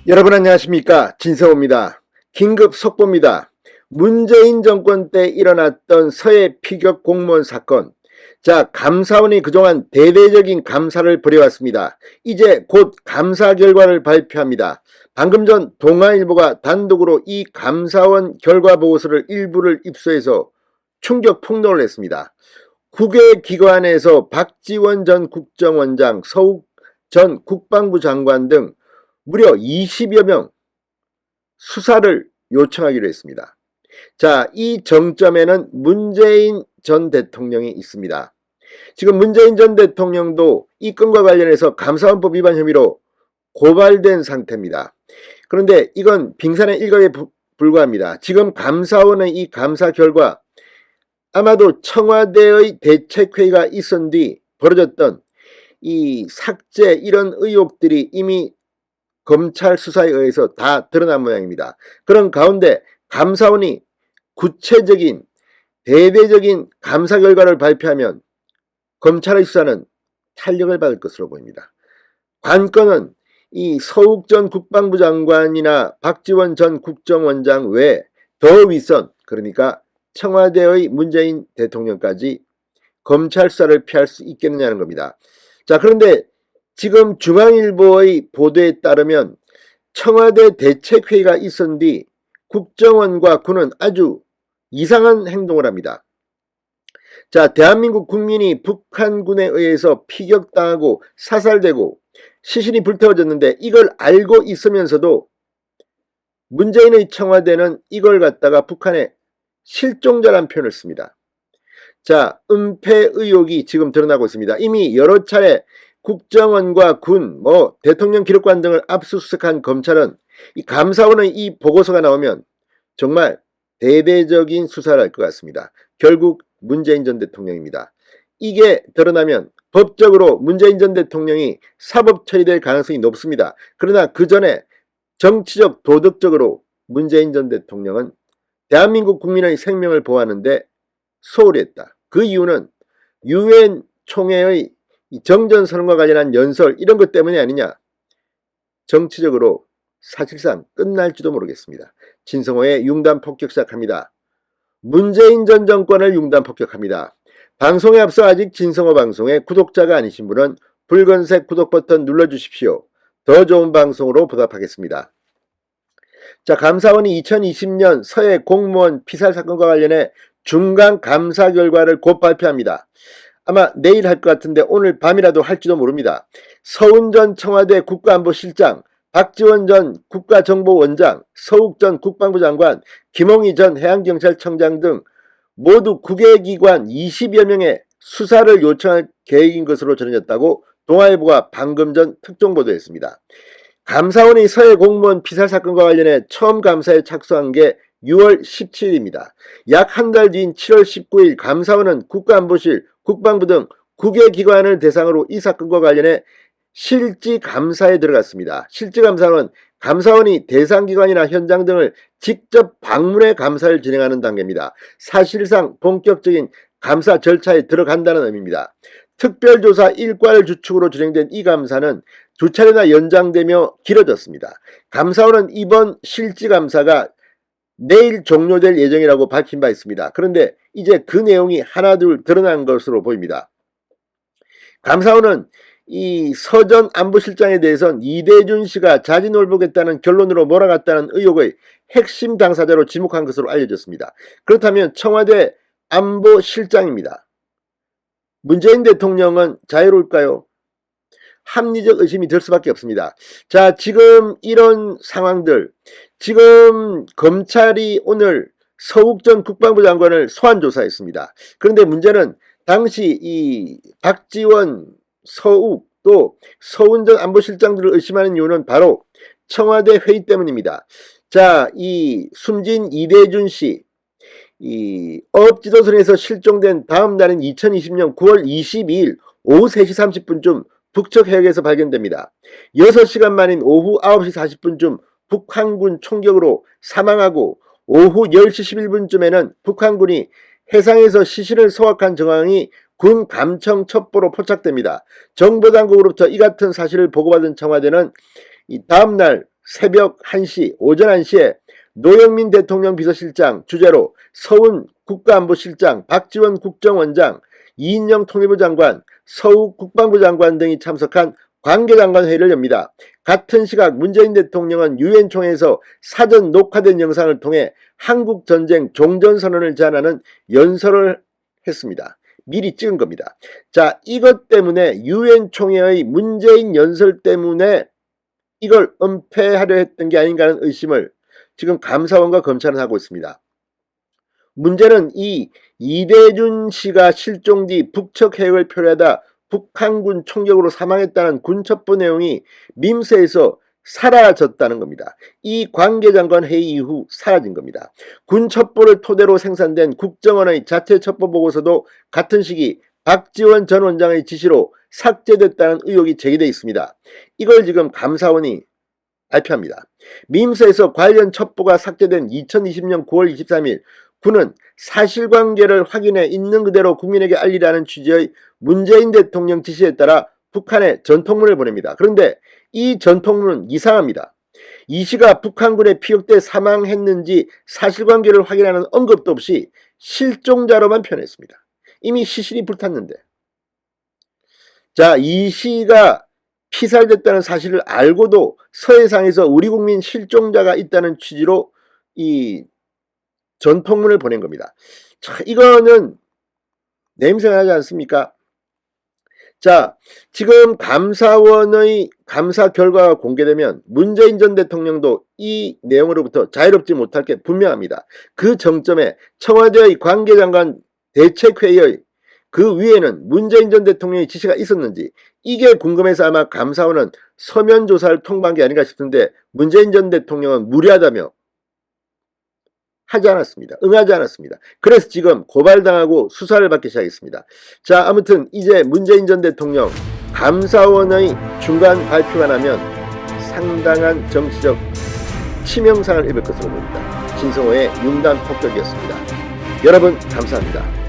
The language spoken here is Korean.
여러분 안녕하십니까, 진성호입니다. 긴급 속보입니다. 문재인 정권 때 일어났던 서해 피격 공무원 사건. 자, 감사원이 그동안 대대적인 감사를 벌여왔습니다. 이제 곧 감사 결과를 발표합니다. 방금 전 동아일보가 단독으로 이 감사원 결과 보고서를 일부를 입수해서 충격 폭로를 했습니다. 국외 기관에서 박지원 전 국정원장, 서욱 전 국방부 장관 등 무려 20여 명 수사를 요청하기로 했습니다. 자, 이 정점에는 문재인 전 대통령이 있습니다. 지금 문재인 전 대통령도 이 건과 관련해서 감사원법 위반 혐의로 고발된 상태입니다. 그런데 이건 빙산의 일각에 불과합니다. 지금 감사원의 이 감사 결과, 아마도 청와대의 대책회의가 있은 뒤 벌어졌던 이 삭제, 이런 의혹들이 이미 검찰 수사에 의해서 다 드러난 모양입니다. 그런 가운데 감사원이 구체적인 대대적인 감사 결과를 발표하면 검찰의 수사는 탄력을 받을 것으로 보입니다. 관건은 이 서욱 전 국방부 장관이나 박지원 전 국정원장 외에 더 윗선, 그러니까 청와대의 문재인 대통령까지 검찰 수사를 피할 수 있겠느냐는 겁니다. 자, 그런데 지금 중앙일보의 보도에 따르면 청와대 대책회의가 있은 뒤 국정원과 군은 아주 이상한 행동을 합니다. 자, 대한민국 국민이 북한군에 의해서 피격당하고 사살되고 시신이 불태워졌는데 이걸 알고 있으면서도 문재인의 청와대는 이걸 갖다가 북한의 실종자란 표현을 씁니다. 자, 은폐 의혹이 지금 드러나고 있습니다. 이미 여러 차례 국정원과 군, 대통령 기록관 등을 압수수색한 검찰은 이 감사원의 이 보고서가 나오면 정말 대대적인 수사를 할 것 같습니다. 결국 문재인 전 대통령입니다. 이게 드러나면 법적으로 문재인 전 대통령이 사법 처리될 가능성이 높습니다. 그러나 그 전에 정치적, 도덕적으로 문재인 전 대통령은 대한민국 국민의 생명을 보호하는데 소홀히 했다. 그 이유는 유엔 총회의 정전선언과 관련한 연설, 이런 것 때문이 아니냐. 정치적으로 사실상 끝날지도 모르겠습니다. 진성호의 융단 폭격 시작합니다. 문재인 전 정권을 융단 폭격합니다. 방송에 앞서 아직 진성호 방송의 구독자가 아니신 분은 붉은색 구독 버튼 눌러주십시오. 더 좋은 방송으로 보답하겠습니다. 자, 감사원이 2020년 서해 공무원 피살 사건과 관련해 중간 감사 결과를 곧 발표합니다. 아마 내일 할 것 같은데 오늘 밤이라도 할지도 모릅니다. 서훈 전 청와대 국가안보실장, 박지원 전 국가정보원장, 서욱 전 국방부 장관, 김홍희 전 해양경찰청장 등 모두 국외기관 20여 명의 수사를 요청할 계획인 것으로 전해졌다고 동아일보가 방금 전 특종 보도했습니다. 감사원이 서해 공무원 피살 사건과 관련해 처음 감사에 착수한 게 6월 17일입니다. 약 한 달 뒤인 7월 19일 감사원은 국가안보실, 국방부 등 국외기관을 대상으로 이 사건과 관련해 실지감사에 들어갔습니다. 실지감사는 감사원이 대상기관이나 현장 등을 직접 방문해 감사를 진행하는 단계입니다. 사실상 본격적인 감사 절차에 들어간다는 의미입니다. 특별조사 1과를 주축으로 진행된 이 감사는 두 차례나 연장되며 길어졌습니다. 감사원은 이번 실지감사가 내일 종료될 예정이라고 밝힌 바 있습니다. 그런데 이제 그 내용이 하나둘 드러난 것으로 보입니다. 감사원은 이 서 전 안보실장에 대해서는 이대준 씨가 자진월북했다는 결론으로 몰아갔다는 의혹의 핵심 당사자로 지목한 것으로 알려졌습니다. 그렇다면 청와대 안보실장입니다. 문재인 대통령은 자유로울까요? 합리적 의심이 들 수밖에 없습니다. 자, 지금 이런 상황들, 지금 검찰이 오늘 서욱 전 국방부 장관을 소환 조사했습니다. 그런데 문제는 당시 이 박지원, 서욱, 또 서훈 전 안보실장들을 의심하는 이유는 바로 청와대 회의 때문입니다. 자, 이 숨진 이대준 씨, 이 어업지도선에서 실종된 다음 날인 2020년 9월 22일 오후 3시 30분쯤 북측 해역에서 발견됩니다. 6시간 만인 오후 9시 40분쯤 북한군 총격으로 사망하고 오후 10시 11분쯤에는 북한군이 해상에서 시신을 소각한 정황이 군 감청 첩보로 포착됩니다. 정보당국으로부터 이 같은 사실을 보고받은 청와대는 이 다음날 새벽 1시, 오전 1시에 노영민 대통령 비서실장 주재로 서훈 국가안보실장, 박지원 국정원장, 이인영 통일부 장관, 서욱 국방부 장관 등이 참석한 관계장관 회의를 엽니다. 같은 시각 문재인 대통령은 유엔 총회에서 사전 녹화된 영상을 통해 한국전쟁 종전선언을 제안하는 연설을 했습니다. 미리 찍은 겁니다. 자, 이것 때문에 유엔 총회의 문재인 연설 때문에 이걸 은폐하려 했던 게 아닌가 하는 의심을 지금 감사원과 검찰은 하고 있습니다. 문제는 이 이대준 씨가 실종 뒤 북측 해역을 표류하다 북한군 총격으로 사망했다는 군첩보 내용이 밈스에서 사라졌다는 겁니다. 이 관계장관 회의 이후 사라진 겁니다. 군첩보를 토대로 생산된 국정원의 자체 첩보 보고서도 같은 시기 박지원 전 원장의 지시로 삭제됐다는 의혹이 제기되어 있습니다. 이걸 지금 감사원이 발표합니다. 밈스에서 관련 첩보가 삭제된 2020년 9월 23일 군은 사실관계를 확인해 있는 그대로 국민에게 알리라는 취지의 문재인 대통령 지시에 따라 북한에 전통문을 보냅니다. 그런데 이 전통문은 이상합니다. 이 씨가 북한군에 피격돼 사망했는지 사실관계를 확인하는 언급도 없이 실종자로만 표현했습니다. 이미 시신이 불탔는데. 자, 이 씨가 피살됐다는 사실을 알고도 서해상에서 우리 국민 실종자가 있다는 취지로 이 전통문을 보낸 겁니다. 자, 이거는 냄새가 나지 않습니까? 자, 지금 감사원의 감사 결과가 공개되면 문재인 전 대통령도 이 내용으로부터 자유롭지 못할 게 분명합니다. 그 정점에 청와대의 관계장관 대책회의의 그 위에는 문재인 전 대통령의 지시가 있었는지 이게 궁금해서 아마 감사원은 서면 조사를 통보한 게 아닌가 싶은데 문재인 전 대통령은 무리하다며 하지 않았습니다. 응하지 않았습니다. 그래서 지금 고발당하고 수사를 받기 시작했습니다. 자, 아무튼 이제 문재인 전 대통령 감사원의 중간 발표가 나면 상당한 정치적 치명상을 입을 것으로 보입니다. 진성호의 융단 폭격이었습니다. 여러분 감사합니다.